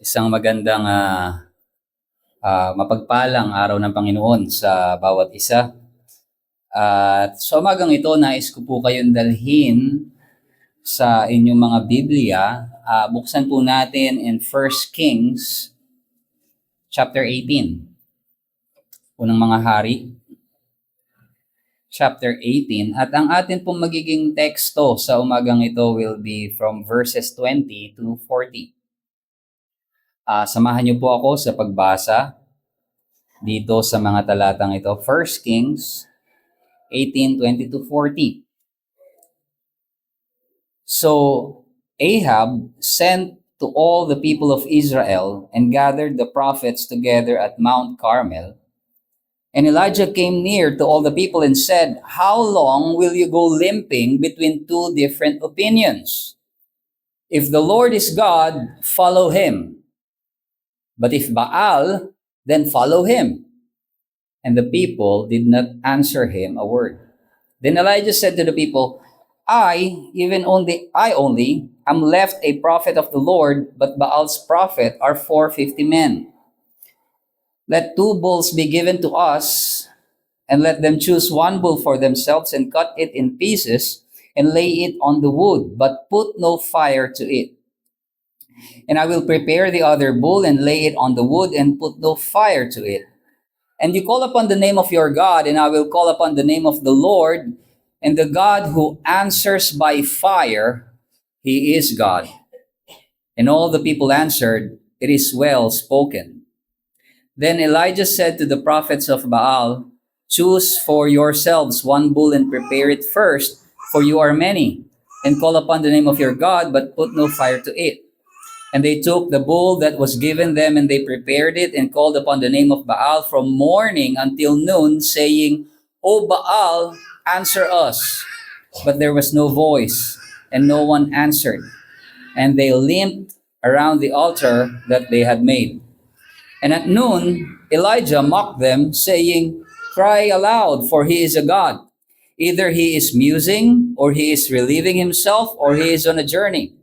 Isang magandang mapagpalang araw ng Panginoon sa bawat isa. At sa umagang ito, nais ko po kayong dalhin sa inyong mga Biblia. Buksan po natin in 1 Kings chapter 18. Unang mga hari, chapter 18. At ang atin pong magiging teksto sa umagang ito will be from verses 20 to 40. Samahan niyo po ako sa pagbasa dito sa mga talatang ito. 1 Kings 18:20 to 40. So Ahab sent to all the people of Israel and gathered the prophets together at Mount Carmel. And Elijah came near to all the people and said, "How long will you go limping between two different opinions? If the Lord is God, follow him. But if Baal, then follow him." And the people did not answer him a word. Then Elijah said to the people, I only am left a prophet of the Lord, but Baal's prophet are 450 men. Let 2 bulls be given to us, and let them choose 1 bull for themselves and cut it in pieces and lay it on the wood, but put no fire to it. And I will prepare the other bull and lay it on the wood and put no fire to it. And you call upon the name of your God, and I will call upon the name of the Lord, and the God who answers by fire, he is God. And all the people answered, It is well spoken. Then Elijah said to the prophets of Baal, Choose for yourselves 1 bull and prepare it first, for you are many, and call upon the name of your God, but put no fire to it. And they took the bull that was given them, and they prepared it, and called upon the name of Baal from morning until noon, saying, O Baal, answer us. But there was no voice, and no one answered. And they limped around the altar that they had made. And at noon, Elijah mocked them, saying, Cry aloud, for he is a god. Either he is musing, or he is relieving himself, or he is on a journey.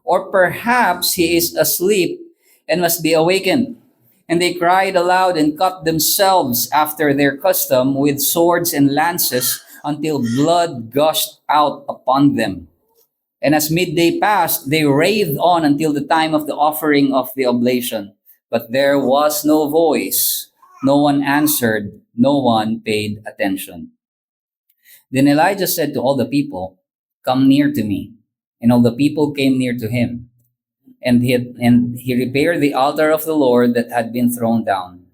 Or perhaps he is asleep and must be awakened. And they cried aloud and cut themselves after their custom with swords and lances until blood gushed out upon them. And as midday passed, they raved on until the time of the offering of the oblation. But there was no voice, no one answered, no one paid attention. Then Elijah said to all the people, Come near to me. And all the people came near to him. And he repaired the altar of the Lord that had been thrown down.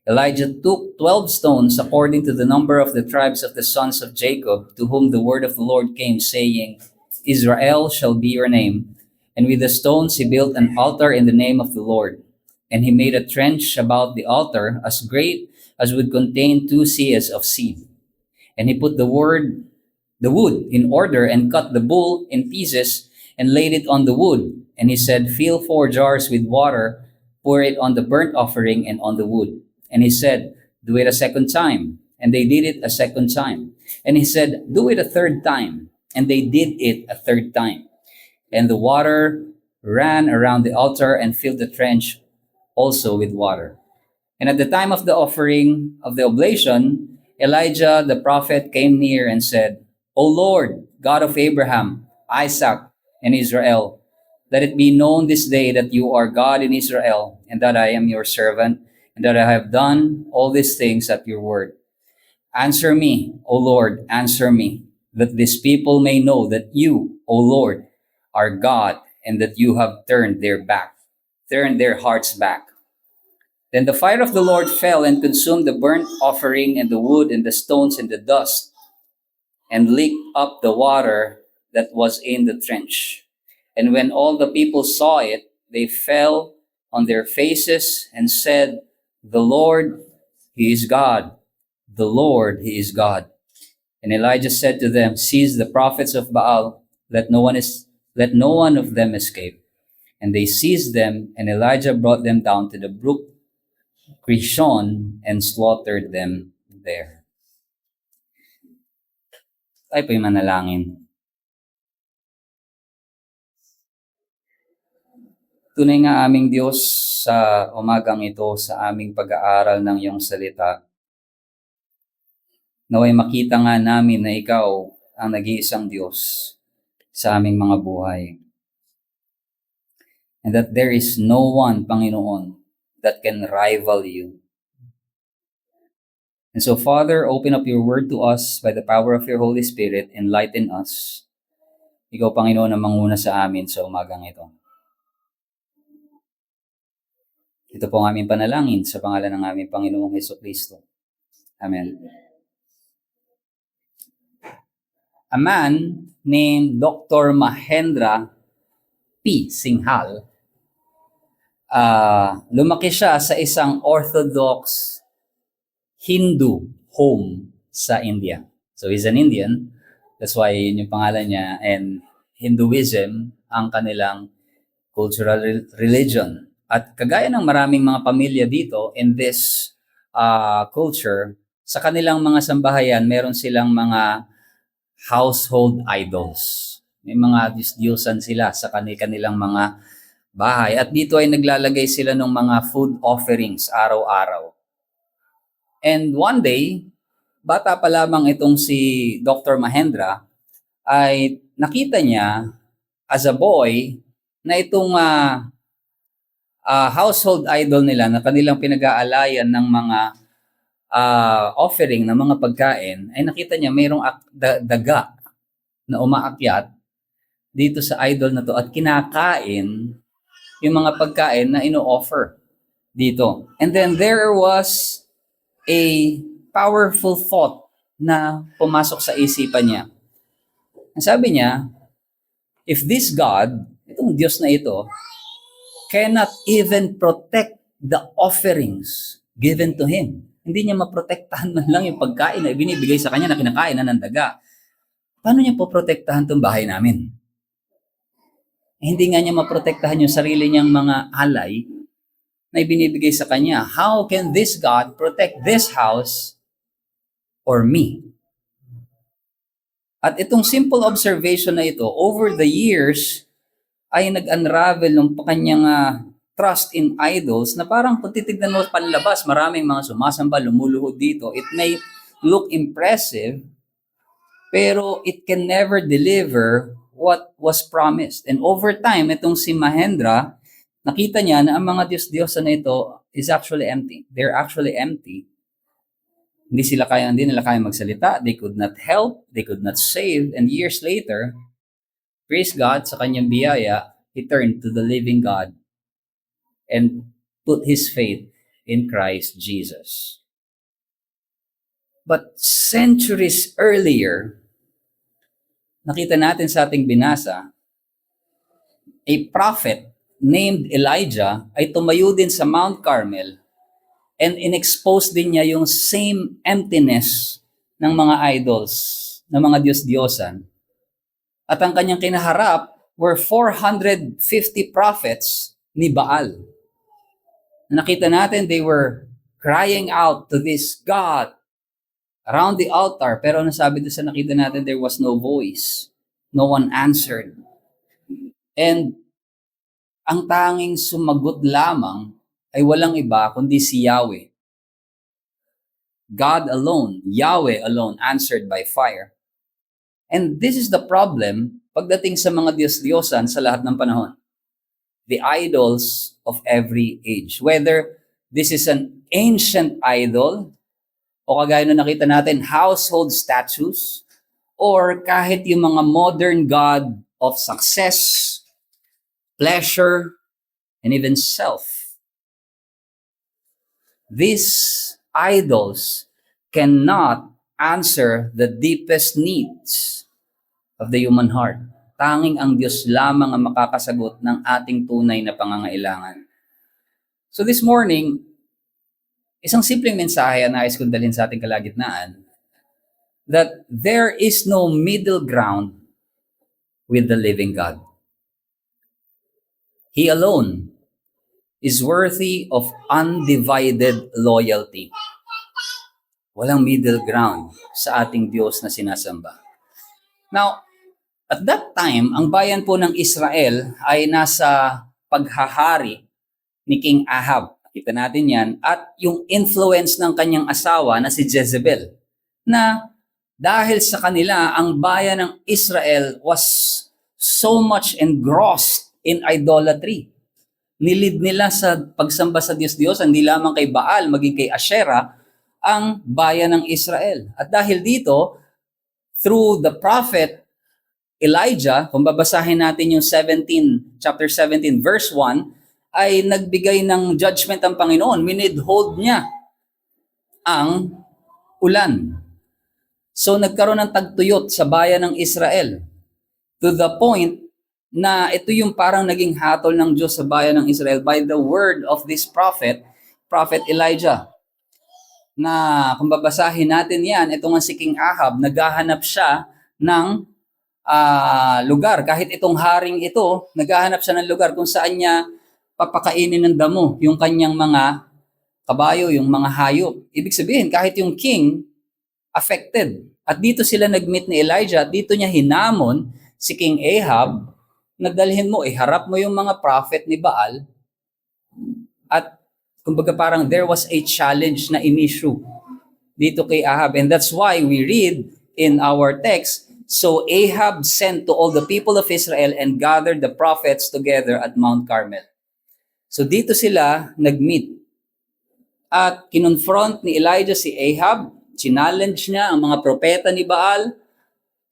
Elijah took 12 stones according to the number of the tribes of the sons of Jacob, to whom the word of the Lord came, saying, Israel shall be your name. And with the stones he built an altar in the name of the Lord. And he made a trench about the altar as great as would contain 2 seahs of seed. And he put the wood in order and cut the bull in pieces and laid it on the wood. And he said, Fill 4 jars with water, pour it on the burnt offering and on the wood. And he said, Do it a second time. And they did it a second time. And he said, Do it a third time. And they did it a third time. And the water ran around the altar and filled the trench also with water. And at the time of the offering of the oblation, Elijah the prophet came near and said, O Lord, God of Abraham, Isaac, and Israel, let it be known this day that you are God in Israel, and that I am your servant, and that I have done all these things at your word. Answer me, O Lord, answer me, that this people may know that you, O Lord, are God, and that you have turned their hearts back. Then the fire of the Lord fell and consumed the burnt offering and the wood and the stones and the dust, and licked up the water that was in the trench. And when all the people saw it, they fell on their faces and said, The Lord, He is God. The Lord, He is God. And Elijah said to them, Seize the prophets of Baal, let no one of them escape. And they seized them, and Elijah brought them down to the brook Kishon and slaughtered them there. Tayo po'y manalangin. Tunay nga aming Diyos, sa umagang ito, sa aming pag-aaral ng iyong salita, naway makita nga namin na ikaw ang nag-iisang Diyos sa aming mga buhay. And that there is no one, Panginoon, that can rival you. And so, Father, open up your word to us by the power of your Holy Spirit, enlighten us. Ikaw, Panginoon, ang manguna sa amin sa umagang ito. Ito po ang aming panalangin sa pangalan ng aming Panginoong Hesukristo. Amen. A man named Dr. Mahendra P. Singhal, lumaki siya sa isang Orthodox Hindu home sa India. So he's an Indian, that's why yun yung pangalan niya, and Hinduism ang kanilang cultural religion. At kagaya ng maraming mga pamilya dito in this culture, sa kanilang mga sambahayan, meron silang mga household idols. May mga Diyos-Diyosan sila sa kanilang mga bahay. At dito ay naglalagay sila ng mga food offerings araw-araw. And one day, bata pa lamang itong si Dr. Mahendra, ay nakita niya as a boy na itong household idol nila na kanilang pinag-aalayan ng mga offering ng mga pagkain, ay nakita niya mayroong daga na umaakyat dito sa idol na to at kinakain yung mga pagkain na ino-offer dito. And then there was a powerful thought na pumasok sa isipan niya. Sabi niya, if this God, itong Diyos na ito, cannot even protect the offerings given to Him, hindi niya maprotektahan man lang yung pagkain na ibinibigay sa kanya na kinakain na ng daga, paano niya poprotektahan itong bahay namin? Hindi nga niya maprotektahan yung sarili niyang mga alay na ibinibigay sa kanya. How can this God protect this house or me? At itong simple observation na ito, over the years, ay nag-unravel ng kanyang trust in idols na parang kung titignan mo panlabas, maraming mga sumasamba, lumuluhod dito. It may look impressive, pero it can never deliver what was promised. And over time, itong si Mahendra, nakita niya na ang mga Diyos-Diyosan na ito is actually empty. They're actually empty. Hindi nila kaya magsalita. They could not help. They could not save. And years later, praise God, sa kanyang biyaya, he turned to the living God and put his faith in Christ Jesus. But centuries earlier, nakita natin sa ating binasa, a prophet named Elijah ay tumayo din sa Mount Carmel and in-expose din niya yung same emptiness ng mga idols, ng mga Diyos-Diyosan. At ang kanyang kinaharap were 450 prophets ni Baal. Nakita natin, they were crying out to this God around the altar. Pero nasabi doon sa nakita natin, there was no voice. No one answered. And ang tanging sumagot lamang ay walang iba kundi si Yahweh. God alone, Yahweh alone answered by fire. And this is the problem pagdating sa mga Diyos-Diyosan sa lahat ng panahon. The idols of every age. Whether this is an ancient idol, o kagaya na nakita natin, household statues, or kahit yung mga modern God of success, pleasure, and even self. These idols cannot answer the deepest needs of the human heart. Tanging ang Diyos lamang ang makakasagot ng ating tunay na pangangailangan. So this morning, isang simpleng mensahe na nais kong dalhin sa ating kalagitnaan, that there is no middle ground with the living God. He alone is worthy of undivided loyalty. Walang middle ground sa ating Diyos na sinasamba. Now, at that time, ang bayan po ng Israel ay nasa paghahari ni King Ahab. Kita natin yan. At yung influence ng kanyang asawa na si Jezebel. Na dahil sa kanila, ang bayan ng Israel was so much engrossed in idolatry. Nilid nila sa pagsamba sa Diyos-Diyos, hindi lamang kay Baal, maging kay Asherah, ang bayan ng Israel. At dahil dito, through the prophet Elijah, kung babasahin natin yung chapter 17, verse 1, ay nagbigay ng judgment ang Panginoon. Minidhold niya ang ulan. So nagkaroon ng tagtuyot sa bayan ng Israel to the point na ito yung parang naging hatol ng Diyos sa bayan ng Israel by the word of this prophet Elijah. Na kung babasahin natin yan, ito nga si King Ahab, naghahanap siya ng lugar. Kahit itong haring ito, naghahanap siya ng lugar kung saan niya papakainin ng damo yung kanyang mga kabayo, yung mga hayop. Ibig sabihin, kahit yung king, affected. At dito sila nag-meet ni Elijah, at dito niya hinamon si King Ahab, nadalhin mo, harap mo yung mga prophet ni Baal, at kumbaga parang there was a challenge na in-issue dito kay Ahab. And that's why we read in our text, so Ahab sent to all the people of Israel and gathered the prophets together at Mount Carmel. So dito sila nag-meet. At kinonfront ni Elijah si Ahab, challenge niya ang mga propeta ni Baal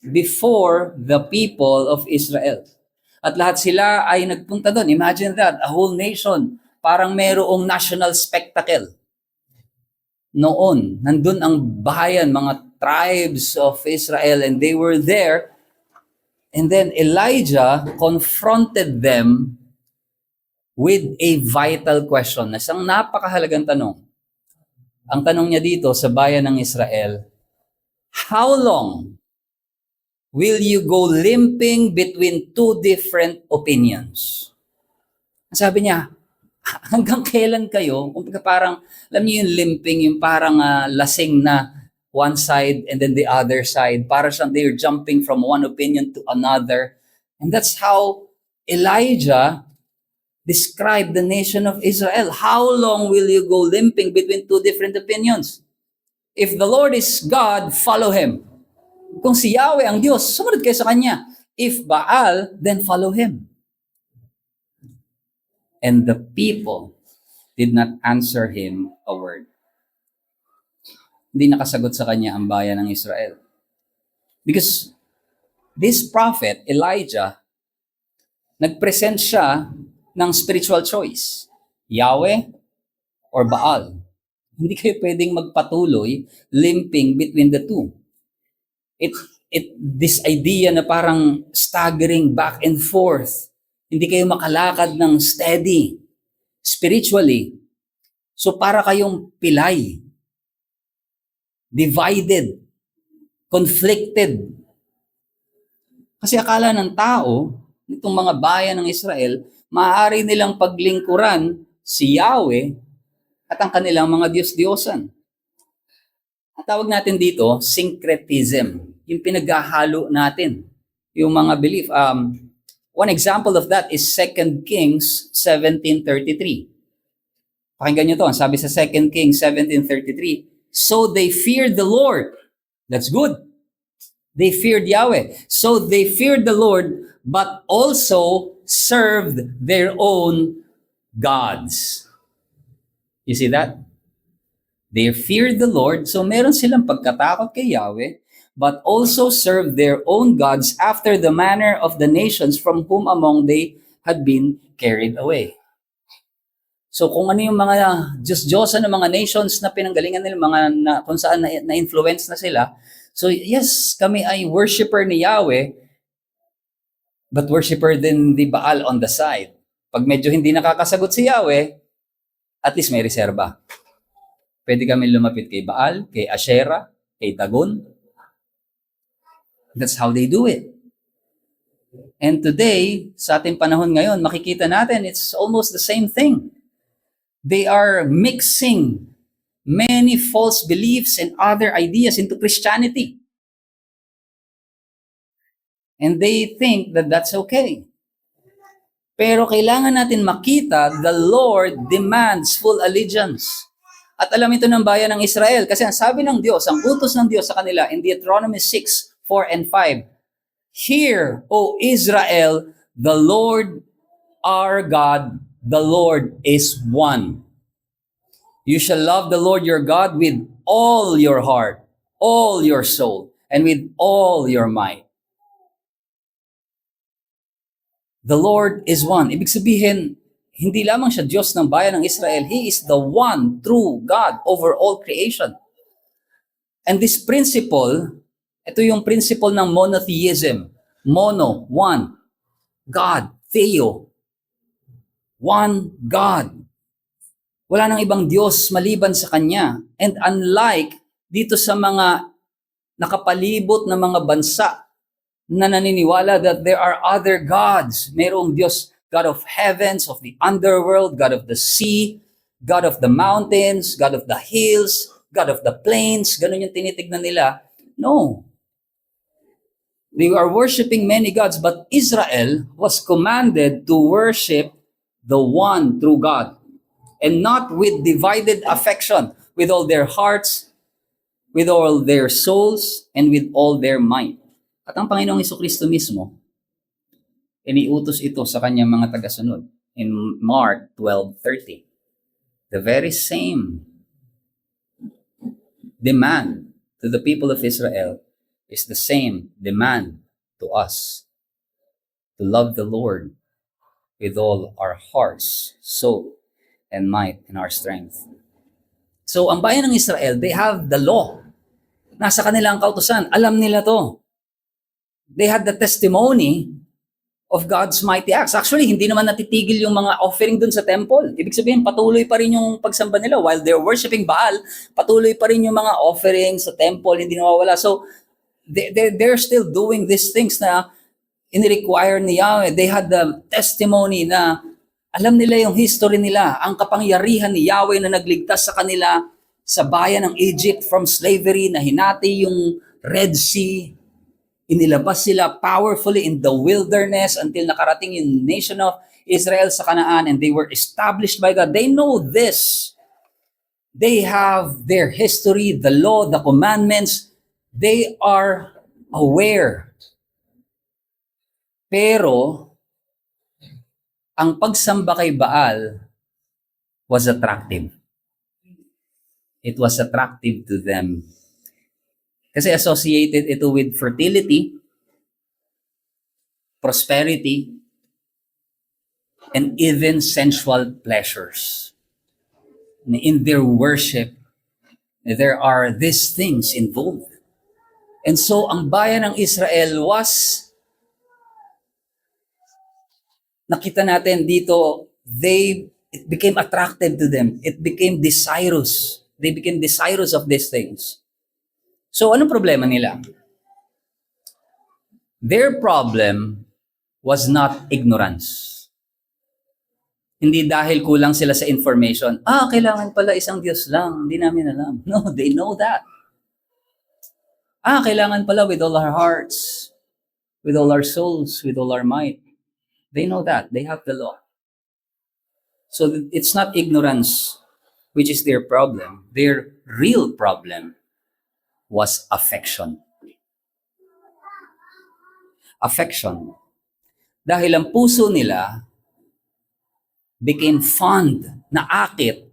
before the people of Israel. At lahat sila ay nagpunta doon. Imagine that, a whole nation, parang merong national spectacle. Noon, nandun ang bayan, mga tribes of Israel, and they were there. And then Elijah confronted them with a vital question. Isang napakahalagang tanong. Ang tanong niya dito sa bayan ng Israel, how long will you go limping between two different opinions? Sabi niya, hanggang kailan kayo, kung parang, alam niyo yung limping, yung parang lasing na one side and then the other side, para siyang they're jumping from one opinion to another. And that's how Elijah described the nation of Israel. How long will you go limping between two different opinions? If the Lord is God, follow Him. Kung si Yahweh ang Diyos, sumunod kayo sa Kanya. If Baal, then follow Him. And the people did not answer him a word. Hindi nakasagot sa Kanya ang bayan ng Israel. Because this prophet, Elijah, nagpresent siya ng spiritual choice. Yahweh or Baal. Hindi kayo pwedeng magpatuloy limping between the two. This idea na parang staggering back and forth. Hindi kayo makalakad ng steady spiritually. So para kayong pilay. Divided. Conflicted. Kasi akala ng tao, nitong mga bayan ng Israel, maaari nilang paglingkuran si Yahweh at ang kanilang mga Diyos-Diyosan. Ang tawag natin dito, syncretism. Yung pinaghahalo natin. Yung mga belief. One example of that is 2 Kings 17:33. Pakinggan nyo to. Sabi sa 2 Kings 17:33, so they feared the Lord. That's good. They feared Yahweh. So they feared the Lord, but also served their own gods. You see that? They feared the Lord, so meron silang pagkatakot kay Yahweh, but also served their own gods after the manner of the nations from whom among they had been carried away. So kung ano yung mga Diyos-Diyosan ng mga nations na pinanggalingan nila, kung saan na-influence na sila, so yes, kami ay worshiper ni Yahweh, but worshiper din ni Baal on the side. Pag medyo hindi nakakasagot si Yahweh, at least may reserba. Pwede kami lumapit kay Baal, kay Asherah, kay Dagon. That's how they do it. And today, sa ating panahon ngayon, makikita natin, it's almost the same thing. They are mixing many false beliefs and other ideas into Christianity. And they think that that's okay. Pero kailangan natin makita, the Lord demands full allegiance. At alam ito ng bayan ng Israel kasi ang sabi ng Diyos, ang utos ng Diyos sa kanila in Deuteronomy 6:4 and 5, Hear, O Israel, the Lord our God, the Lord is one. You shall love the Lord your God with all your heart, all your soul, and with all your might. The Lord is one. Ibig sabihin, hindi lamang siya Diyos ng bayan ng Israel. He is the one true God over all creation. And this principle, ito yung principle ng monotheism. Mono, one. God, theo. One God. Wala nang ibang Diyos maliban sa Kanya. And unlike dito sa mga nakapalibot na mga bansa na naniniwala that there are other gods. Mayroong Diyos, God of heavens, of the underworld, God of the sea, God of the mountains, God of the hills, God of the plains. Ganun yung tinitignan nila. No. They are worshiping many gods, but Israel was commanded to worship the one true God. And not with divided affection, with all their hearts, with all their souls, and with all their might. At ang Panginoong Jesucristo mismo, iniutos ito sa kanyang mga tagasunod in Mark 12:30. The very same demand to the people of Israel is the same demand to us, to love the Lord with all our hearts, soul, and might, and our strength. So, ang bayan ng Israel, they have the law. Nasa kanilang kautusan. Alam nila to. They had the testimony of God's mighty acts. Actually, hindi naman natitigil yung mga offering dun sa temple. Ibig sabihin, patuloy pa rin yung pagsamba nila. While they're worshiping Baal, patuloy pa rin yung mga offerings sa temple, hindi nawawala. So, they're still doing these things na in-require ni Yahweh. They had the testimony na alam nila yung history nila, ang kapangyarihan ni Yahweh na nagligtas sa kanila sa bayan ng Egypt from slavery, na hinati yung Red Sea, inilabas sila powerfully in the wilderness until nakarating yung nation of Israel sa Canaan, and they were established by God. They know this. They have their history, the law, the commandments. They are aware. Pero, ang pagsamba kay Baal was attractive. It was attractive to them. Kasi associated ito with fertility, prosperity, and even sensual pleasures. In their worship, there are these things involved. And so, ang bayan ng Israel was, nakita natin dito, it became attractive to them. It became desirous. They became desirous of these things. So, anong problema nila? Their problem was not ignorance. Hindi dahil kulang sila sa information. Kailangan pala isang Diyos lang. Hindi namin alam. No, they know that. Kailangan pala with all our hearts, with all our souls, with all our might. They know that. They have the law. So, it's not ignorance which is their problem. Their real problem was affection. Affection. Dahil ang puso nila became fond, naakit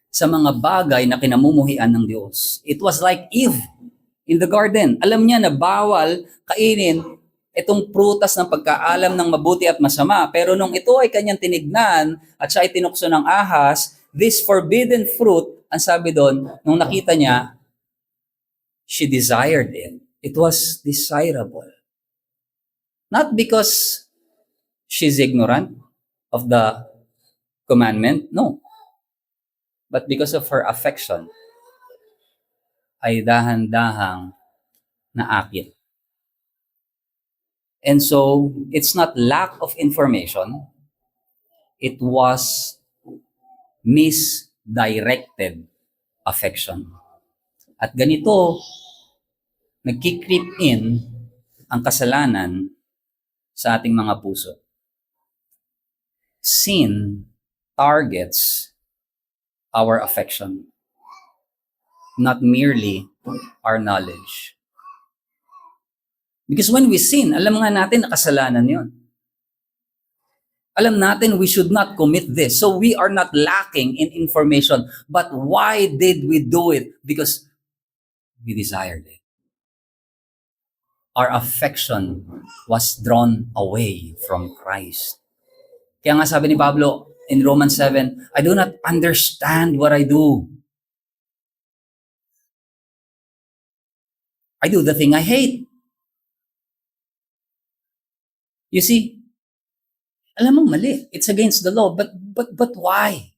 sa mga bagay na kinamumuhian ng Diyos. It was like Eve in the garden. Alam niya na bawal kainin itong prutas ng pagkaalam ng mabuti at masama. Pero nung ito ay kanyang tinignan at siya ay tinukso ng ahas, this forbidden fruit, ang sabi doon, nung nakita niya, she desired it. It was desirable. Not because she's ignorant of the commandment, no. But because of her affection, ay dahan-dahang naakit. And so, it's not lack of information, it was misdirected affection. At ganito, nagki-creep in ang kasalanan sa ating mga puso. sin targets our affection, not merely our knowledge. Because when we sin, alam nga natin na kasalanan yun. Alam natin we should not commit this. So we are not lacking in information. But why did we do it? Because we desired it. Our affection was drawn away from Christ. Kaya nga sabi ni Pablo in Romans 7, I do not understand what I do. I do the thing I hate. You see, alam mo mali. It's against the law. But why?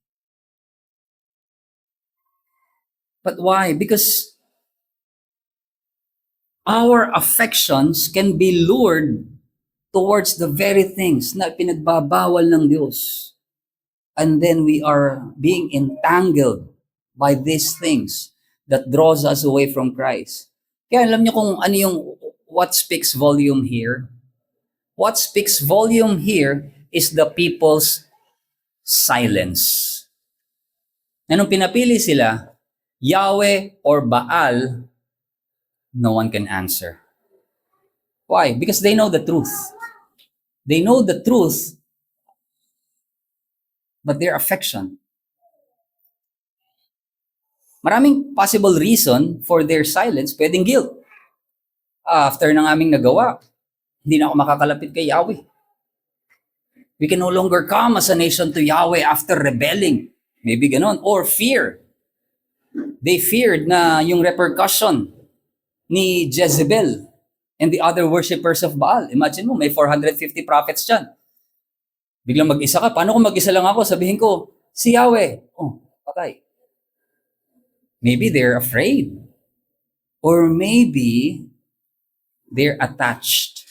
But why? Because our affections can be lured towards the very things na pinagbabawal ng Diyos. And then we are being entangled by these things that draws us away from Christ. Kaya alam niyo kung ano yung what speaks volume here? What speaks volume here is the people's silence. Na nung pinapili sila, Yahweh or Baal, no one can answer. Why? Because they know the truth. They know the truth, but their affection. Maraming possible reason for their silence. Pwedeng guilt. After ng aming nagawa, hindi na ako makakalapit kay Yahweh. We can no longer come as a nation to Yahweh after rebelling. Maybe ganon. Or fear. They feared na yung repercussion ni Jezebel and the other worshippers of Baal. Imagine mo, may 450 prophets dyan. Biglang mag-isa ka. Paano kung mag-isa lang ako? Sabihin ko, si Yahweh. Oh, patay. Maybe they're afraid. Or maybe they're attached.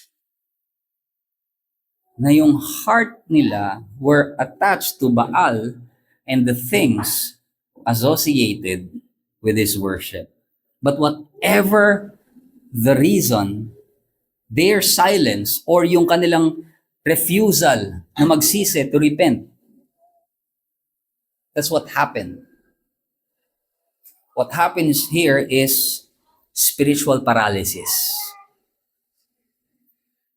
Na yung heart nila were attached to Baal and the things associated with his worship. But whatever the reason, their silence or yung kanilang refusal na magsisi to repent, that's what happened. What happens here is spiritual paralysis.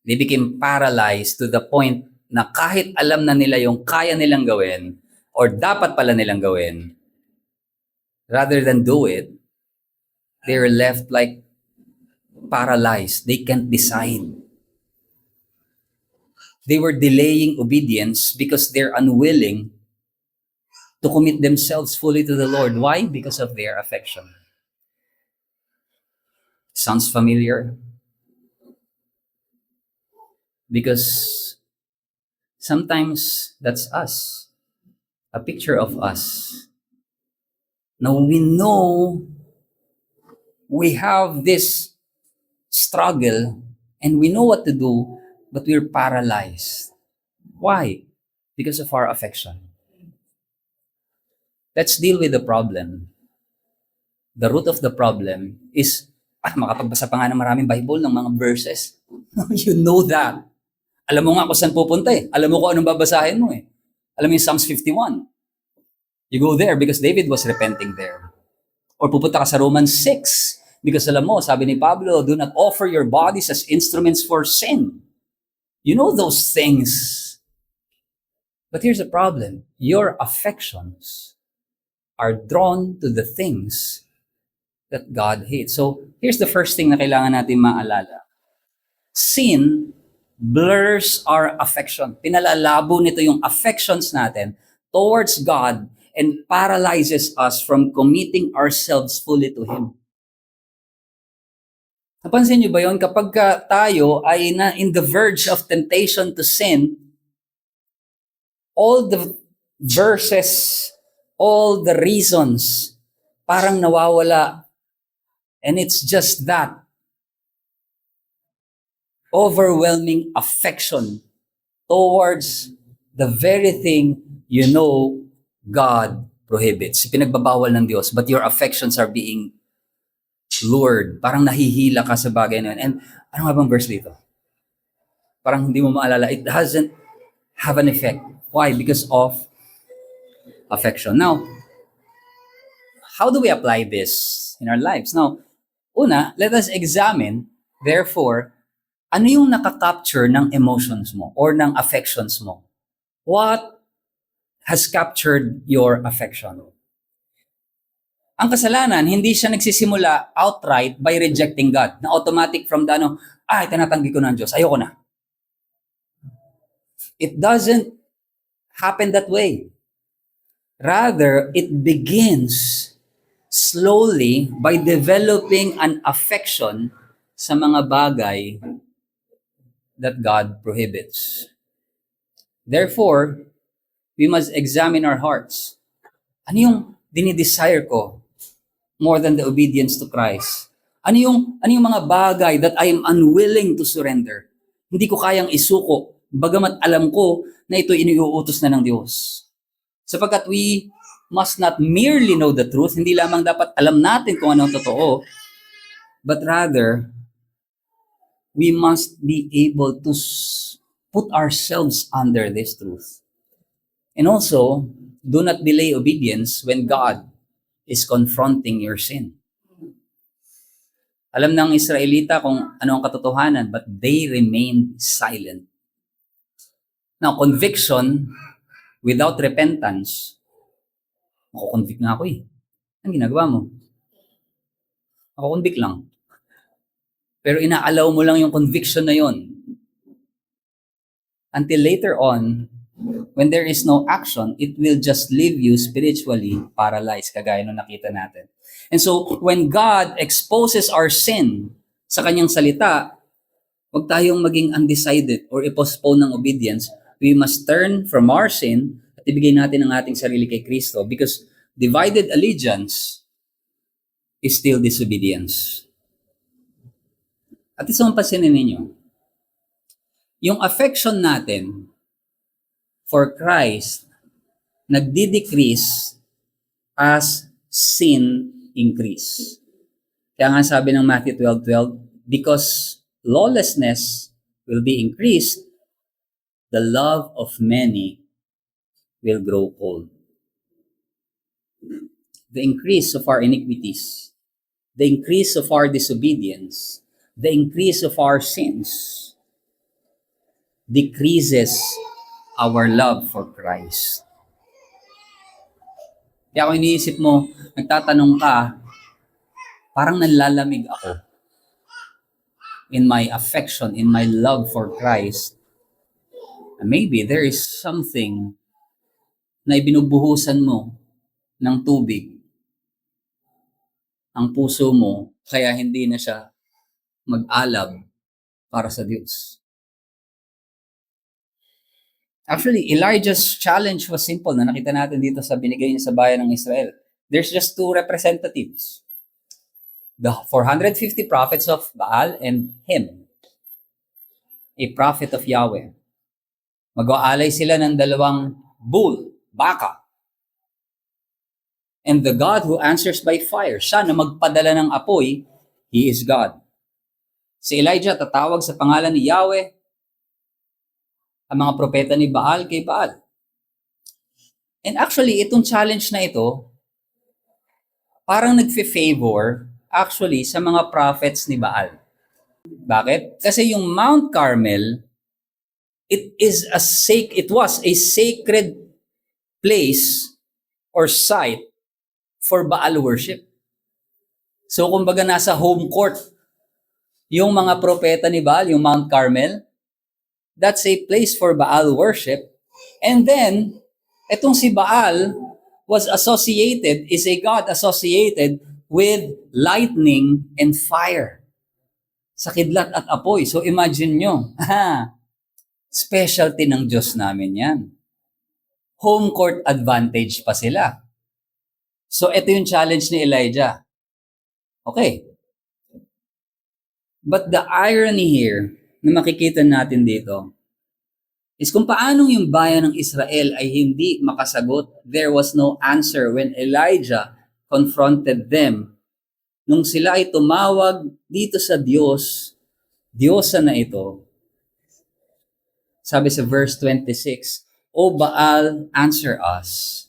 They became paralyzed to the point na kahit alam na nila yung kaya nilang gawin or dapat pala nilang gawin, rather than do it, they're left like paralyzed. They can't decide. They were delaying obedience because they're unwilling to commit themselves fully to the Lord. Why? Because of their affection. Sounds familiar? Because sometimes that's us. A picture of us. Now we know we have this struggle and we know what to do, but we're paralyzed. Why? Because of our affection. Let's deal with the problem. The root of the problem is, makapagbasa pa nga ng maraming Bible, ng mga verses. You know that. Alam mo nga kung saan pupunta eh. Alam mo kung anong babasahin mo eh. Alam mo yung Psalms 51. You go there because David was repenting there. Or pupunta ka sa Romans 6 because alam mo, sabi ni Pablo, do not offer your bodies as instruments for sin. You know those things. But here's the problem. Your affections are drawn to the things that God hates. So, here's the first thing na kailangan natin maalala. Sin blurs our affection. Pinalalabo nito yung affections natin towards God and paralyzes us from committing ourselves fully to Him. Napansin niyo ba yun? Kapag tayo ay in the verge of temptation to sin, all the verses, all the reasons, parang nawawala. And it's just that overwhelming affection towards the very thing you know God prohibits. Pinagbabawal ng Diyos, but your affections are being lured. Parang nahihila ka sa bagay na yun. And ano nga bang verse dito? Parang hindi mo maalala. It doesn't have an effect. Why? Because of affection. Now, how do we apply this in our lives? Now, una, let us examine, therefore, ano yung nakakapture ng emotions mo or ng affections mo? What has captured your affection? Ang kasalanan, hindi siya nagsisimula outright by rejecting God. Na automatic from the tinatanggi ko na ang Diyos, ayoko na. It doesn't happen that way. Rather, it begins slowly by developing an affection sa mga bagay that God prohibits. Therefore, we must examine our hearts. Ano yung dinidesire ko more than the obedience to Christ? Ano yung mga bagay that I am unwilling to surrender? Hindi ko kayang isuko, bagamat alam ko na ito iniuutos na ng Diyos. Sapagkat we must not merely know the truth, hindi lamang dapat alam natin kung ano ang totoo, but rather, we must be able to put ourselves under this truth. And also, do not delay obedience when God is confronting your sin. Alam ng Israelita kung ano ang katotohanan, but they remained silent. Now, conviction without repentance, makukonvict nga ako eh. Anong ginagawa mo? Makukonvict lang. Pero inaalaw mo lang yung conviction na yon. Until later on, when there is no action, it will just leave you spiritually paralyzed, kagaya nung nakita natin. And so, when God exposes our sin sa kanyang salita, huwag tayong maging undecided or i-postpone ng obedience. We must turn from our sin at ibigay natin ang ating sarili kay Kristo, because divided allegiance is still disobedience. At isang pansinin ninyo, yung affection natin for Christ nagdi-decrease as sin increase. Kaya nga sabi ng Matthew 12:12, because lawlessness will be increased, the love of many will grow cold. The increase of our iniquities, the increase of our disobedience, the increase of our sins decreases our love for Christ. Kaya kung iniisip mo, nagtatanong ka, parang nanlalamig ako in my affection, in my love for Christ. And maybe there is something na ibinubuhusan mo ng tubig ang puso mo, kaya hindi na siya mag-alab para sa Diyos. Actually, Elijah's challenge was simple na nakita natin dito sa binigay niya sa bayan ng Israel. There's just two representatives. The 450 prophets of Baal and him, a prophet of Yahweh. Mag-aalay sila ng dalawang bull, baka. And the God who answers by fire, siya na magpadala ng apoy, He is God. Si Elijah tatawag sa pangalan ni Yahweh, ang mga propeta ni Baal kay Baal. And actually, itong challenge na ito, parang nagfe-favor actually sa mga prophets ni Baal. Bakit? Kasi yung Mount Carmel, it was a sacred place or site for Baal worship. So kumbaga nasa home court yung mga propeta ni Baal, yung Mount Carmel, that's a place for Baal worship. And then, etong si Baal is a god associated with lightning and fire. Sa kidlat at apoy. So imagine nyo, specialty ng Diyos namin yan. Home court advantage pa sila. So ito yung challenge ni Elijah. Okay. But the irony here na makikita natin dito is kung paanong yung bayan ng Israel ay hindi makasagot. There was no answer when Elijah confronted them. Nung sila ay tumawag dito sa Diyos, Diyosa na ito, sabi sa verse 26, O Baal, answer us.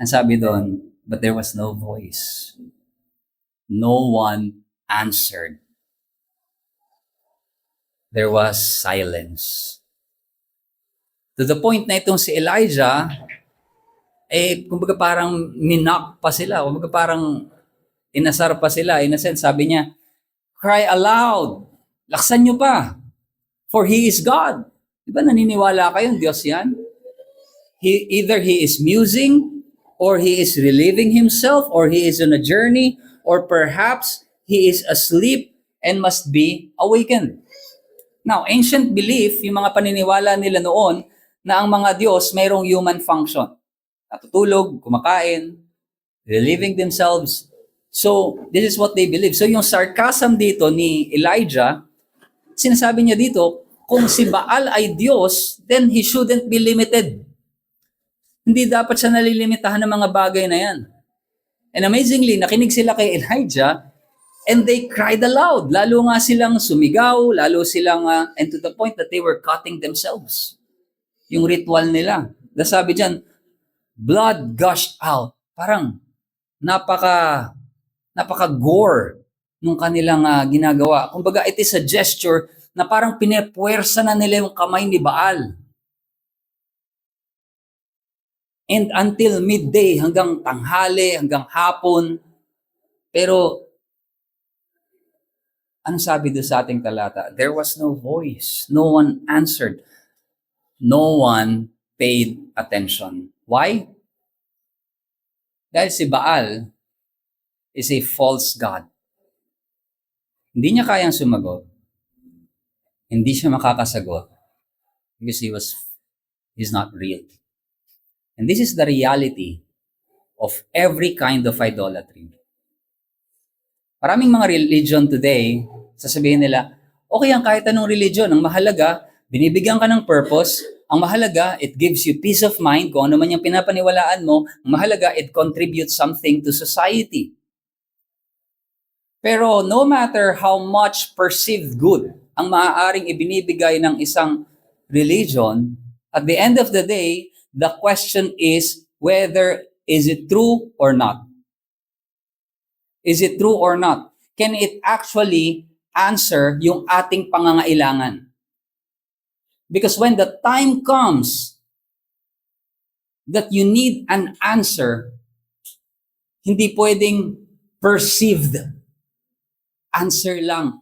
Ang sabi doon, but there was no voice. No one answered. There was silence. To the point na itong si Elijah, kumbaga parang minak pa sila, kumbaga parang inasar pa sila. In a sense, sabi niya, cry aloud, laksan nyo pa, for He is God. Diba naniniwala kayong Diyos yan? Either He is musing, or He is relieving Himself, or He is on a journey, or perhaps He is asleep and must be awakened. Now, ancient belief, yung mga paniniwala nila noon, na ang mga Diyos mayroong human function. Natutulog, kumakain, relieving themselves. So, this is what they believe. So, yung sarcasm dito ni Elijah, sinasabi niya dito, kung si Baal ay Diyos, then he shouldn't be limited. Hindi dapat siya nalilimitahan ng mga bagay na yan. And amazingly, nakinig sila kay Elijah, and they cried aloud. Lalo nga silang sumigaw, lalo silang, and to the point that they were cutting themselves. Yung ritual nila. Sabi dyan, blood gushed out. Parang napaka-gore nung kanilang ginagawa. Kumbaga, it is a gesture na parang pinepuwersa na nila yung kamay ni Baal. And until midday, hanggang tanghali, hanggang hapon. Pero, anong sabi doon sa ating talata? There was no voice. No one answered. No one paid attention. Why? Dahil si Baal is a false god. Hindi niya kayang sumagot. Hindi siya makakasagot because he's not real. And this is the reality of every kind of idolatry. Maraming mga religion today, sasabihin nila, okay ang kahit anong religion, ang mahalaga, binibigyan ka ng purpose, ang mahalaga, it gives you peace of mind, kung ano man yung pinapaniwalaan mo, ang mahalaga, it contributes something to society. Pero no matter how much perceived good ang maaaring ibinibigay ng isang religion, at the end of the day, the question is whether is it true or not. Is it true or not? Can it actually answer yung ating pangangailangan? Because when the time comes that you need an answer, hindi pwedeng perceived answer lang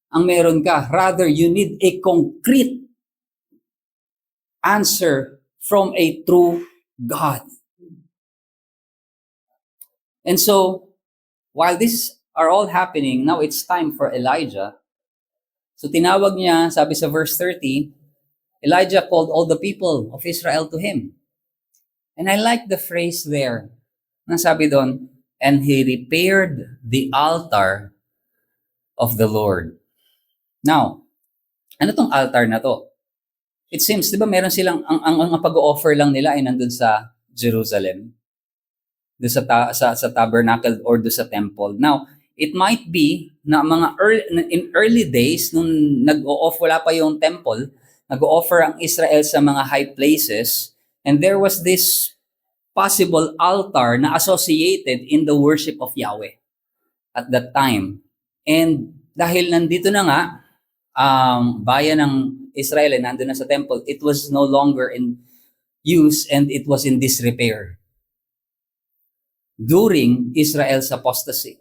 ang meron ka. Rather, you need a concrete answer from a true God. And so, while these are all happening, now it's time for Elijah. So tinawag niya, sabi sa verse 30, Elijah called all the people of Israel to him. And I like the phrase there. Nasabi doon, and he repaired the altar of the Lord. Now, ano tong altar na to? It seems, di ba meron silang, ang pag-o-offer lang nila ay nandun sa Jerusalem. Doon sa tabernacle or doon sa temple. Now, it might be na in early days, nung wala pa yung temple, nag-o-offer ang Israel sa mga high places, and there was this possible altar na associated in the worship of Yahweh at that time. And dahil nandito na nga, bayan ng Israel ay nandun na sa temple, it was no longer in use and it was in disrepair during Israel's apostasy.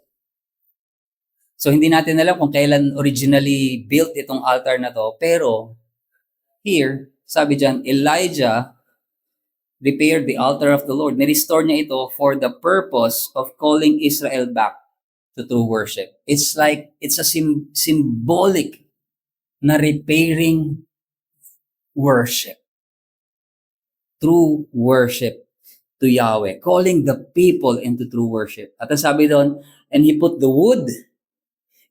So hindi natin alam kung kailan originally built itong altar na to, pero here, sabi dyan, Elijah repaired the altar of the Lord. Nirestore niya ito for the purpose of calling Israel back to true worship. It's like, it's a symbolic na repairing worship. True worship to Yahweh. Calling the people into true worship. At ang sabi doon, and he put the wood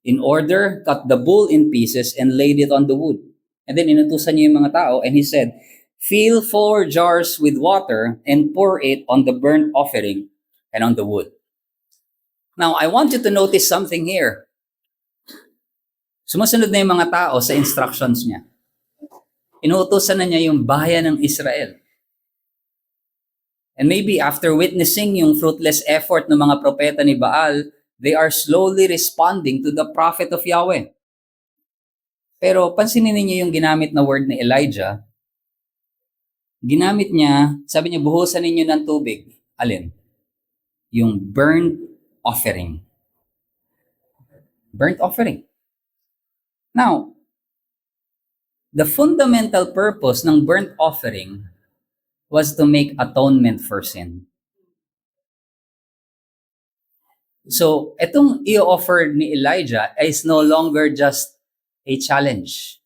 in order, cut the bull in pieces, and laid it on the wood. And then inutusan niya yung mga tao, and he said, fill 4 jars with water and pour it on the burnt offering and on the wood. Now, I want you to notice something here. Sumusunod na yung mga tao sa instructions niya. Inuutosan na niya yung bayan ng Israel. And maybe after witnessing yung fruitless effort ng mga propeta ni Baal, they are slowly responding to the prophet of Yahweh. Pero pansinin niyo yung ginamit na word ni Elijah. Ginamit niya, sabi niya, buhusan ninyo ng tubig. Alin? Yung burnt offering. Burnt offering. Now, the fundamental purpose ng burnt offering was to make atonement for sin. So, itong i-offer ni Elijah is no longer just a challenge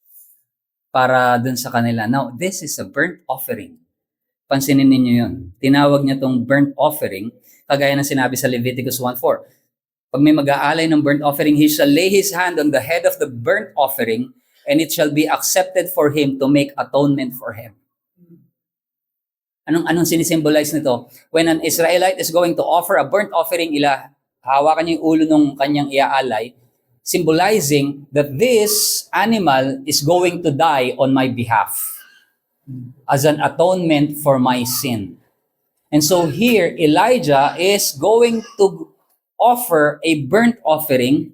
para dun sa kanila. Now, this is a burnt offering. Pansinin ninyo yun. Tinawag niya tong burnt offering, kagaya ng sinabi sa Leviticus 1:4. Pag may mag-aalay ng burnt offering, he shall lay his hand on the head of the burnt offering, and it shall be accepted for him to make atonement for him. Anong sinisimbolize nito? When an Israelite is going to offer a burnt offering, hawakan niya yung ulo ng kanyang iaalay, symbolizing that this animal is going to die on my behalf as an atonement for my sin. And so here, Elijah is going to offer a burnt offering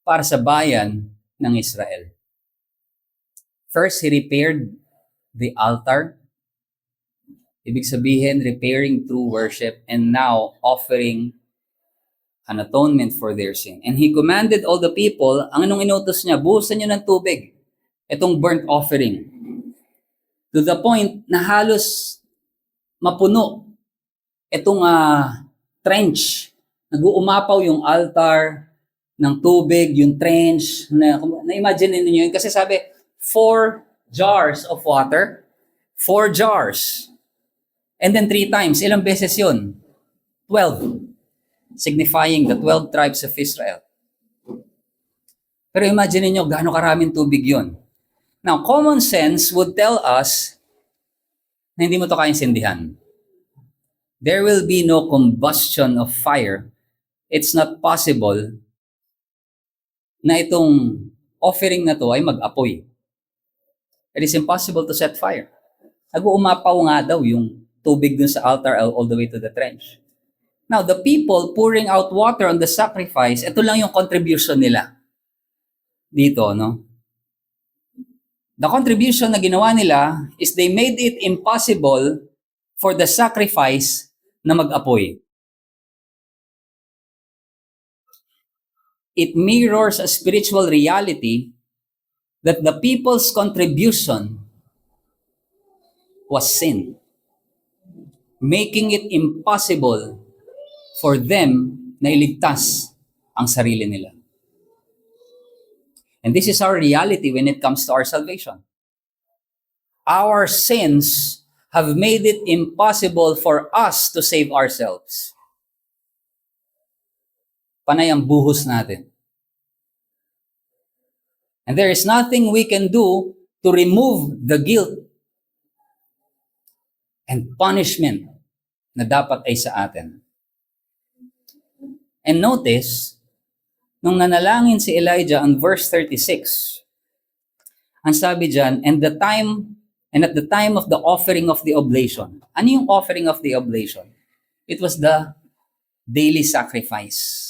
para sa bayan ng Israel. First, he repaired the altar. Ibig sabihin, repairing true worship, and now offering an atonement for their sin. And he commanded all the people, ang anong inutos niya, buhusan niyo ng tubig, itong burnt offering. To the point na halos mapuno itong trench. Nag-uumapaw yung altar ng tubig, yung trench. Na-imagine niyo yun. Kasi sabi, 4 jars of water, 4 jars. And then 3 times. Ilang beses yun? 12. Signifying the 12 tribes of Israel. Pero imagine niyo gaano karaming tubig yun. Now, common sense would tell us na hindi mo ito kaintindihan. There will be no combustion of fire. It's not possible na itong offering na to ay mag-apoy. It is impossible to set fire. Nag-uumapaw nga daw yung tubig dun sa altar all the way to the trench. Now, the people pouring out water on the sacrifice, ito lang yung contribution nila. Dito, no? The contribution na ginawa nila is they made it impossible for the sacrifice na mag-apoy. It mirrors a spiritual reality that the people's contribution was sin, making it impossible for them na iligtas ang sarili nila. And this is our reality when it comes to our salvation. Our sins have made it impossible for us to save ourselves. Panay ang buhos natin. And there is nothing we can do to remove the guilt and punishment na dapat ay sa atin. And notice, nung nanalangin si Elijah on verse 36, ang sabi dyan, and at the time of the offering of the oblation. Ano yung offering of the oblation? It was the daily sacrifice.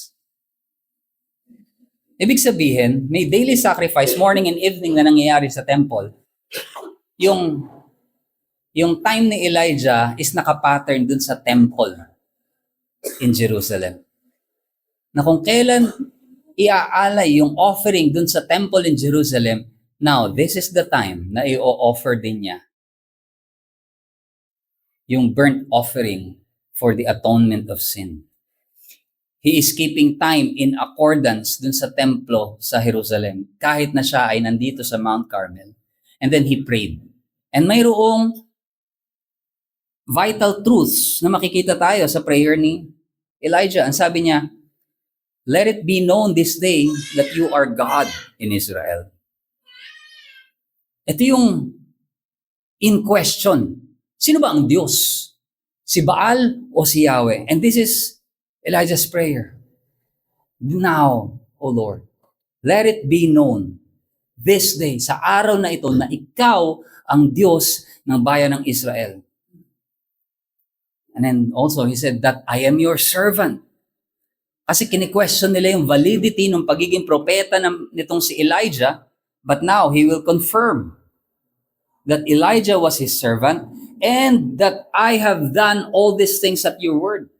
Ibig sabihin, may daily sacrifice, morning and evening na nangyayari sa temple. Yung time ni Elijah is nakapattern dun sa temple in Jerusalem. Na kung kailan iaalay yung offering dun sa temple in Jerusalem, now, this is the time na i-offer din niya yung burnt offering for the atonement of sin. He is keeping time in accordance dun sa templo sa Jerusalem, kahit na siya ay nandito sa Mount Carmel. And then he prayed. And mayroong vital truths na makikita tayo sa prayer ni Elijah. Ang sabi niya, let it be known this day that you are God in Israel. Ito yung in question. Sino ba ang Diyos? Si Baal o si Yahweh? And this is Elijah's prayer. Now, O Lord, let it be known this day, sa araw na ito, na ikaw ang Diyos ng bayan ng Israel. And then also, he said that I am your servant. Kasi kini-question nila yung validity ng pagiging propeta nitong si Elijah, but now he will confirm that Elijah was his servant and that I have done all these things at your word.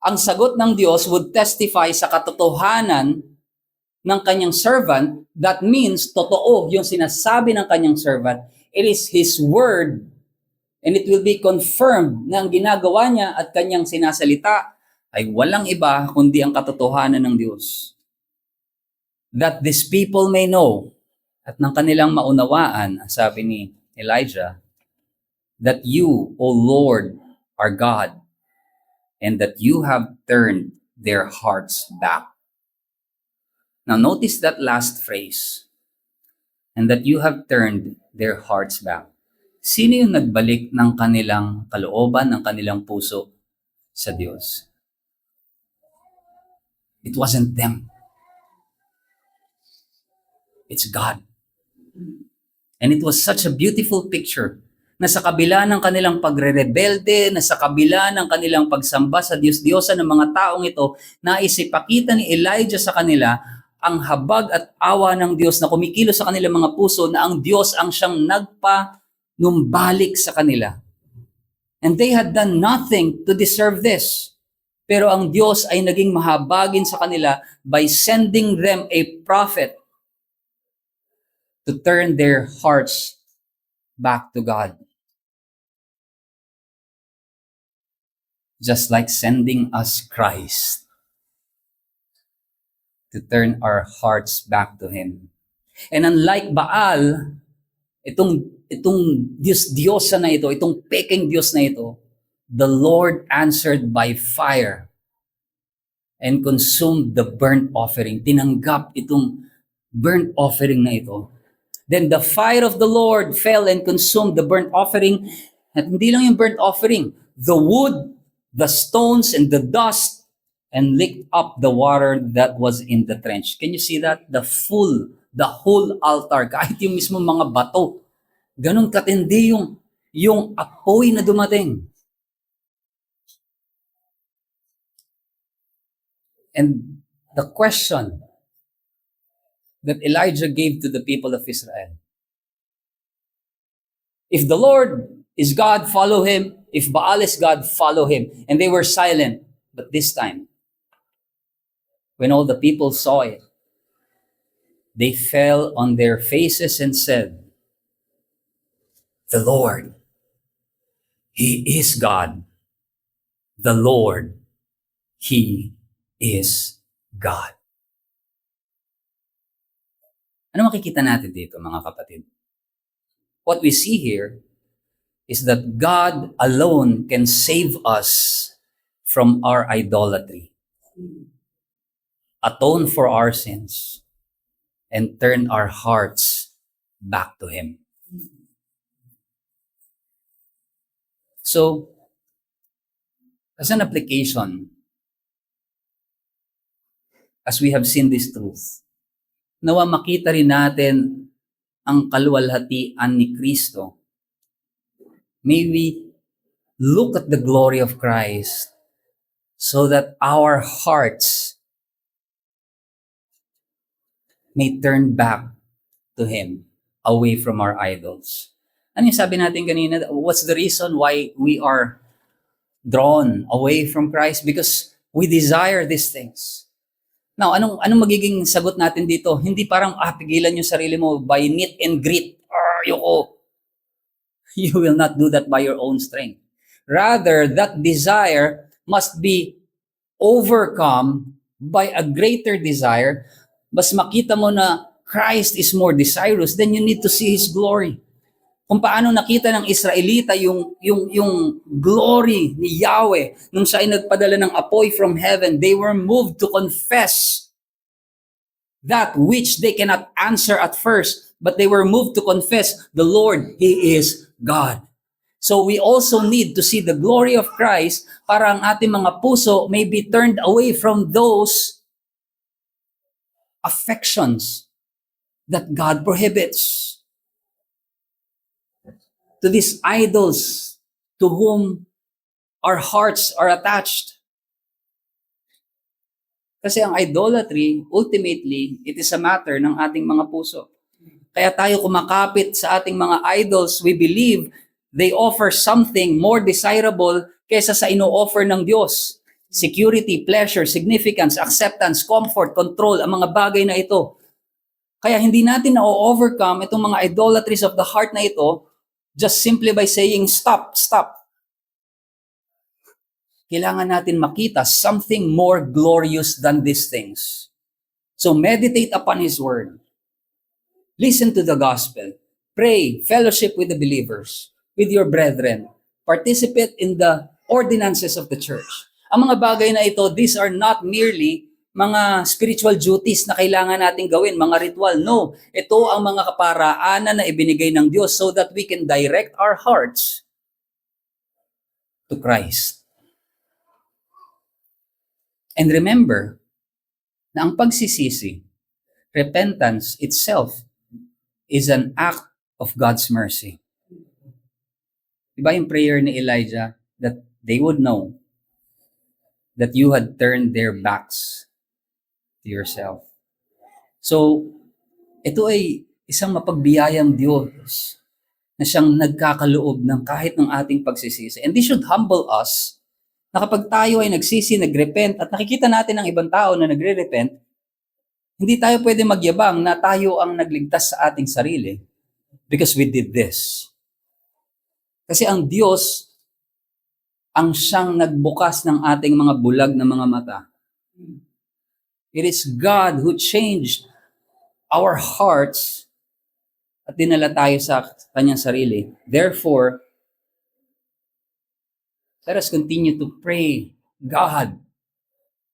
Ang sagot ng Diyos would testify sa katotohanan ng kanyang servant. That means, totoo yung sinasabi ng kanyang servant. It is His word and it will be confirmed na ang ginagawa niya at kanyang sinasalita ay walang iba kundi ang katotohanan ng Diyos. That these people may know at ng kanilang maunawaan, sabi ni Elijah, that you, O Lord, are God, and that you have turned their hearts back. Now notice that last phrase, and that you have turned their hearts back. Sino yung nagbalik ng kanilang kalooban, ng kanilang puso sa Diyos? It wasn't them. It's God. And it was such a beautiful picture na sa kabila ng kanilang pagre-rebelde, na sa kabila ng kanilang pagsamba sa Diyos-Diyosa ng mga taong ito, naisipakita ni Elijah sa kanila ang habag at awa ng Diyos na kumikilos sa kanilang mga puso na ang Diyos ang siyang nagpanumbalik sa kanila. And they had done nothing to deserve this. Pero ang Diyos ay naging mahabagin sa kanila by sending them a prophet to turn their hearts back to God. Just like sending us Christ to turn our hearts back to Him. And unlike Baal, itong Diyos-Diyosa na ito, itong peking Diyos na ito, the Lord answered by fire and consumed the burnt offering. Tinanggap itong burnt offering na ito. Then the fire of the Lord fell and consumed the burnt offering. At hindi lang yung burnt offering, the wood, the stones, and the dust, and licked up the water that was in the trench. Can you see that? The whole altar, kahit yung mismo mga bato, ganun katindi yung apoy na dumating. And the question that Elijah gave to the people of Israel, if the Lord is God, follow Him. If Baal is God, follow Him. And they were silent. But this time, when all the people saw it, they fell on their faces and said, the Lord, He is God. The Lord, He is God. Ano makikita natin dito, mga kapatid? What we see here is that God alone can save us from our idolatry, atone for our sins, and turn our hearts back to Him. So, as an application, as we have seen this truth, nawa makita rin natin ang kaluwalhatian ni Kristo. May we look at the glory of Christ so that our hearts may turn back to Him, away from our idols. Ano yung sabi natin kanina? What's the reason why we are drawn away from Christ? Because we desire these things. Now, anong magiging sagot natin dito? Hindi parang, pigilan yung sarili mo by meet and greet. Ayoko. You will not do that by your own strength. Rather, that desire must be overcome by a greater desire. Mas makita mo na Christ is more desirous, then you need to see His glory. Kung paano nakita ng Israelita yung glory ni Yahweh nung siya ay nagpadala ng apoy from heaven, they were moved to confess that which they cannot answer at first, but they were moved to confess the Lord, He is God. So we also need to see the glory of Christ para ang ating mga puso may be turned away from those affections that God prohibits. To these idols to whom our hearts are attached. Kasi ang idolatry, ultimately, it is a matter ng ating mga puso. Kaya tayo kumakapit sa ating mga idols, we believe they offer something more desirable kaysa sa ino-offer ng Diyos. Security, pleasure, significance, acceptance, comfort, control, ang mga bagay na ito. Kaya hindi natin na-overcome itong mga idolatries of the heart na ito just simply by saying, stop, stop. Kailangan natin makita something more glorious than these things. So meditate upon His Word. Listen to the gospel. Pray, fellowship with the believers, with your brethren. Participate in the ordinances of the church. Ang mga bagay na ito, these are not merely mga spiritual duties na kailangan natin gawin, mga ritual. No, ito ang mga kaparaanan na ibinigay ng Diyos so that we can direct our hearts to Christ. And remember na ang pagsisisi, repentance itself, is an act of God's mercy. Diba yung prayer ni Elijah that they would know that you had turned their backs to yourself. So, ito ay isang mapagbiyayang Diyos na siyang nagkakaloob ng kahit ng ating pagsisisi. And this should humble us na kapag tayo ay nagsisi, nagrepent, at nakikita natin ang ibang tao na nagre-repent, hindi tayo pwede magyabang na tayo ang nagligtas sa ating sarili because we did this. Kasi ang Diyos ang siyang nagbukas ng ating mga bulag na mga mata. It is God who changed our hearts at dinala tayo sa kanyang sarili. Therefore, let us continue to pray, God,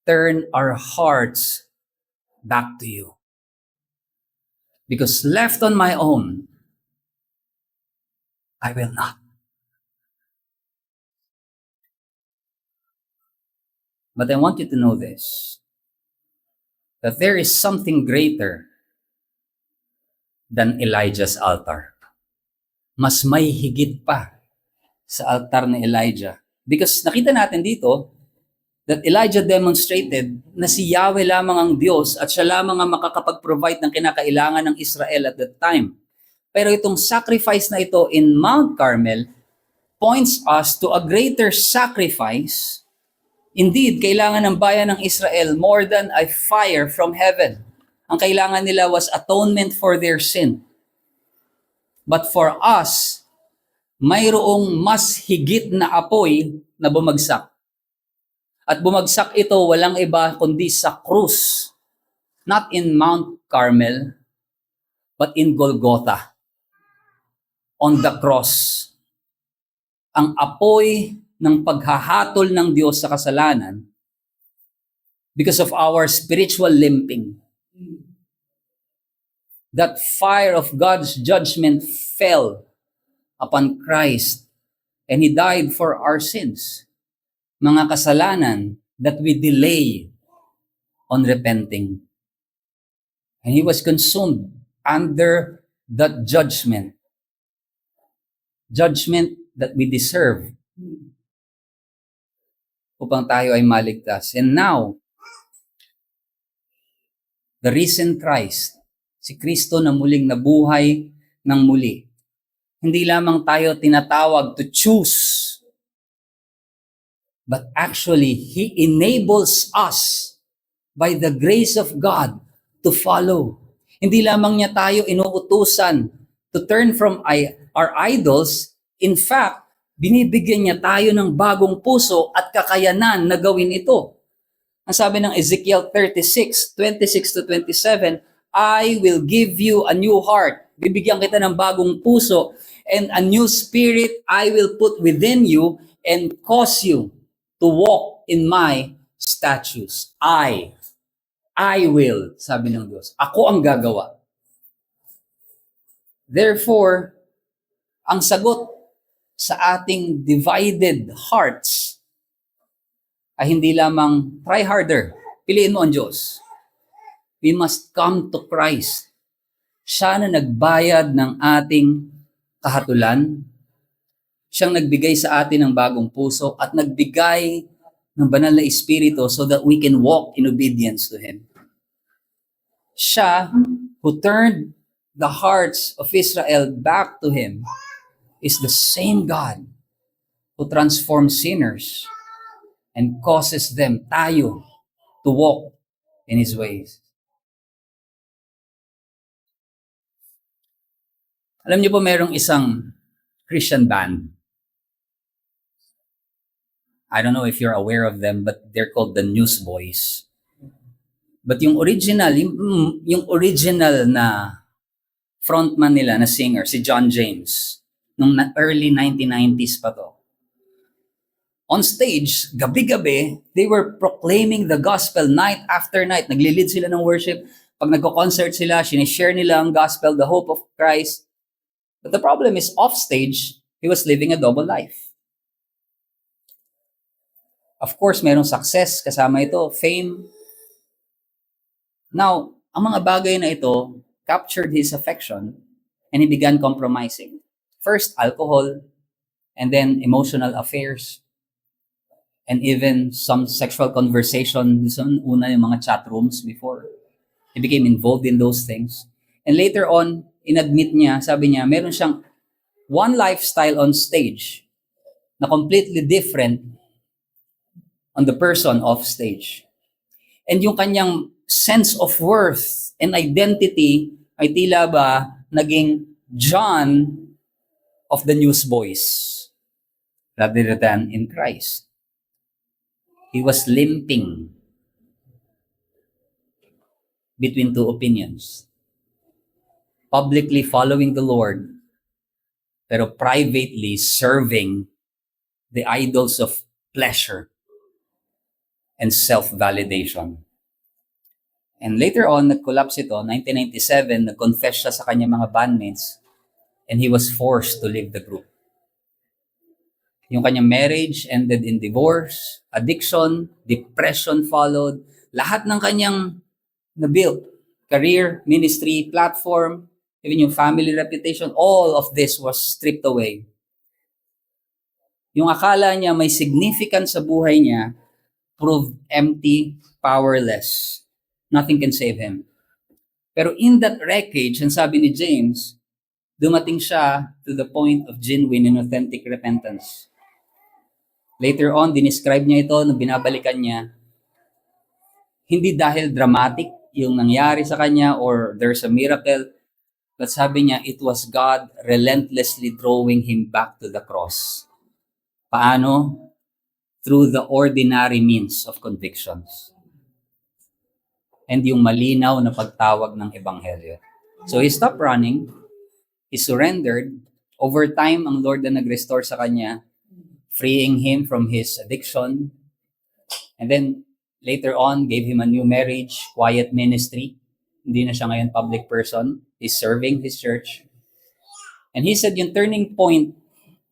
turn our hearts back to you. Because left on my own, I will not. But I want you to know this, that there is something greater than Elijah's altar. Mas may higit pa sa altar ni Elijah. Because nakita natin dito that Elijah demonstrated na si Yahweh lamang ang Diyos at siya lamang ang makakapag-provide ng kinakailangan ng Israel at that time. Pero itong sacrifice na ito in Mount Carmel points us to a greater sacrifice. Indeed, kailangan ng bayan ng Israel more than a fire from heaven. Ang kailangan nila was atonement for their sin. But for us, mayroong mas higit na apoy na bumagsak. At bumagsak ito walang iba kundi sa krus. Not in Mount Carmel, but in Golgotha. On the cross. Ang apoy ng paghahatol ng Diyos sa kasalanan because of our spiritual limping. That fire of God's judgment fell upon Christ and He died for our sins. Mga kasalanan that we delay on repenting. And He was consumed under that judgment. Judgment that we deserve upang tayo ay maligtas. And now, the risen Christ, si Kristo na muling nabuhay ng muli, hindi lamang tayo tinatawag to choose, but actually, He enables us by the grace of God to follow. Hindi lamang niya tayo inuutusan to turn from our idols. In fact, binibigyan niya tayo ng bagong puso at kakayanan na gawin ito. Ang sabi ng Ezekiel 36, 26 to 27, I will give you a new heart. Bibigyan kita ng bagong puso and a new spirit I will put within you and cause you to walk in my statutes. I will, sabi ng Diyos. Ako ang gagawa. Therefore, ang sagot sa ating divided hearts ay hindi lamang try harder, piliin mo ang Diyos. We must come to Christ Siya na nagbayad ng ating kahatulan. Siyang nagbigay sa atin ng bagong puso at nagbigay ng banal na espiritu so that we can walk in obedience to Him. Siya who turned the hearts of Israel back to Him is the same God who transforms sinners and causes them, tayo, to walk in His ways. Alam niyo po, merong isang Christian band. I don't know if you're aware of them, but they're called the Newsboys. But yung original na frontman nila na singer, si John James, nung early 1990s pa to. On stage, gabi-gabi, they were proclaiming the gospel night after night. Nagli-lead sila ng worship. Pag nagko-concert sila, sinishare nila ang gospel, the hope of Christ. But the problem is, off stage, he was living a double life. Of course, merong success, kasama ito, fame. Now, ang mga bagay na ito captured his affection and he began compromising. First, alcohol, and then emotional affairs, and even some sexual conversation. Una yung mga chat rooms before. He became involved in those things. And later on, inadmit niya, sabi niya, meron siyang one lifestyle on stage na completely different on the person off stage. And yung kanyang sense of worth and identity ay tila ba naging John of the Newsboys rather than in Christ. He was limping between two opinions. Publicly following the Lord, pero privately serving the idols of pleasure and self-validation. And later on, nag-collapse ito, 1997, nag-confess siya sa kanyang mga bandmates, and he was forced to leave the group. Yung kanyang marriage ended in divorce, addiction, depression followed, lahat ng kanyang na-built, career, ministry, platform, even yung family reputation, all of this was stripped away. Yung akala niya may significance sa buhay niya, proved empty, powerless. Nothing can save him. Pero in that wreckage, ang sabi ni James, dumating siya to the point of genuine and authentic repentance. Later on, dinescribe niya ito nung binabalikan niya. Hindi dahil dramatic yung nangyari sa kanya or there's a miracle, but sabi niya, it was God relentlessly drawing him back to the cross. Paano? Through the ordinary means of convictions. And yung malinaw na pagtawag ng Ebanghelyo. So he stopped running. He surrendered. Over time, ang Lord na nag-restore sa kanya, freeing him from his addiction. And then, later on, gave him a new marriage, quiet ministry. Hindi na siya ngayon public person. He's serving his church. And he said yung turning point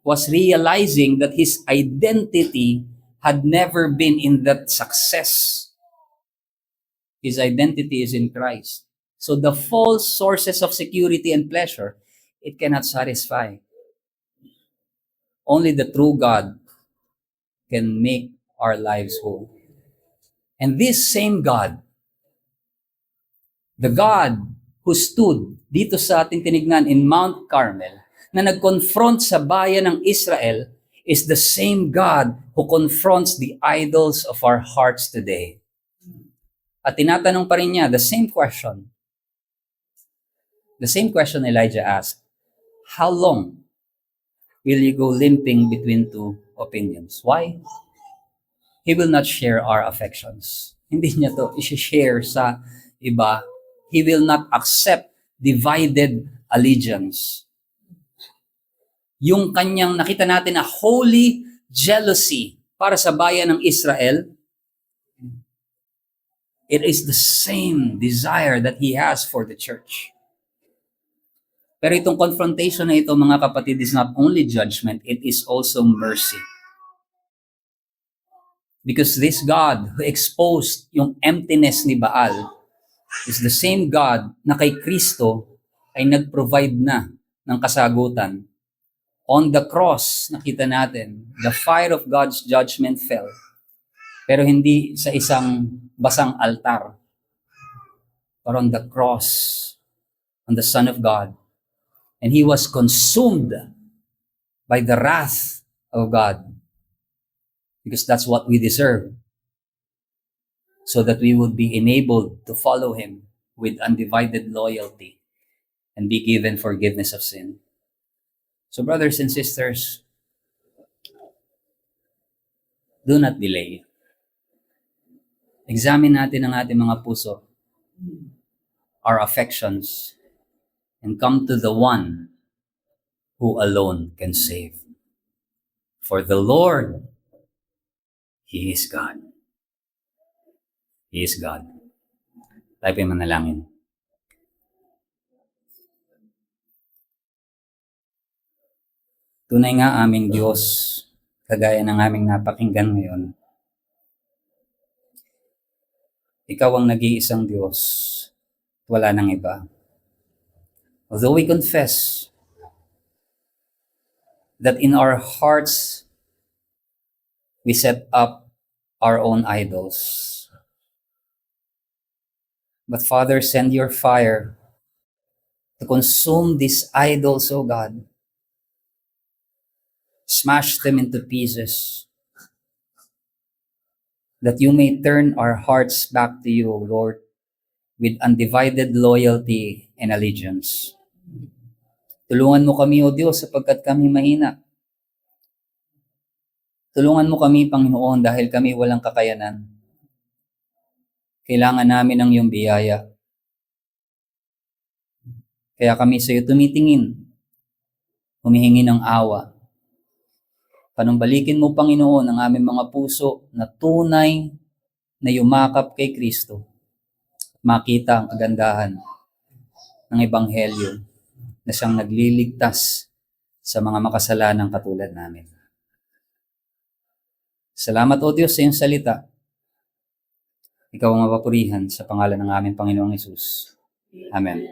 was realizing that his identity had never been in that success. His identity is in Christ. So the false sources of security and pleasure, it cannot satisfy. Only the true God can make our lives whole. And this same God, the God who stood dito sa ating tinignan in Mount Carmel, na nag-confront sa bayan ng Israel, is the same God who confronts the idols of our hearts today. At tinatanong pa rin niya, the same question. The same question Elijah asked, how long will you go limping between two opinions? Why? He will not share our affections. Hindi niya to i-share sa iba. He will not accept divided allegiance. Yung kanyang nakita natin na holy jealousy para sa bayan ng Israel, it is the same desire that He has for the church. Pero itong confrontation na ito, mga kapatid, is not only judgment, it is also mercy. Because this God who exposed yung emptiness ni Baal is the same God na kay Kristo ay nag-provide na ng kasagutan. On the cross, nakita natin, the fire of God's judgment fell. Pero hindi sa isang basang altar. But on the cross, on the Son of God. And He was consumed by the wrath of God. Because that's what we deserve. So that we would be enabled to follow Him with undivided loyalty and be given forgiveness of sin. So brothers and sisters, do not delay. Examine natin ang ating mga puso, our affections, and come to the one who alone can save. For the Lord, He is God. He is God. Tayo po'y manalangin. Tunay nga aming Diyos, kagaya ng aming napakinggan ngayon, Ikaw ang nag-iisang Diyos, wala nang iba. Although we confess that in our hearts, we set up our own idols. But Father, send your fire to consume these idols, O God. Smash them into pieces, that you may turn our hearts back to you, O Lord, with undivided loyalty and allegiance. Tulungan mo kami, O Diyos, sapagkat kami mahina. Tulungan mo kami, Panginoon, dahil kami walang kakayanan. Kailangan namin ng iyong biyaya. Kaya kami sa iyo tumitingin, humihingi ng awa. Panumbalikin mo, Panginoon, ang aming mga puso na tunay na yumakap kay Kristo. Makita ang kagandahan ng Ebanghelyo na siyang nagliligtas sa mga makasalanang katulad namin. Salamat, O Diyos, sa iyong salita. Ikaw ang mapapurihan sa pangalan ng aming Panginoong Hesus. Amen.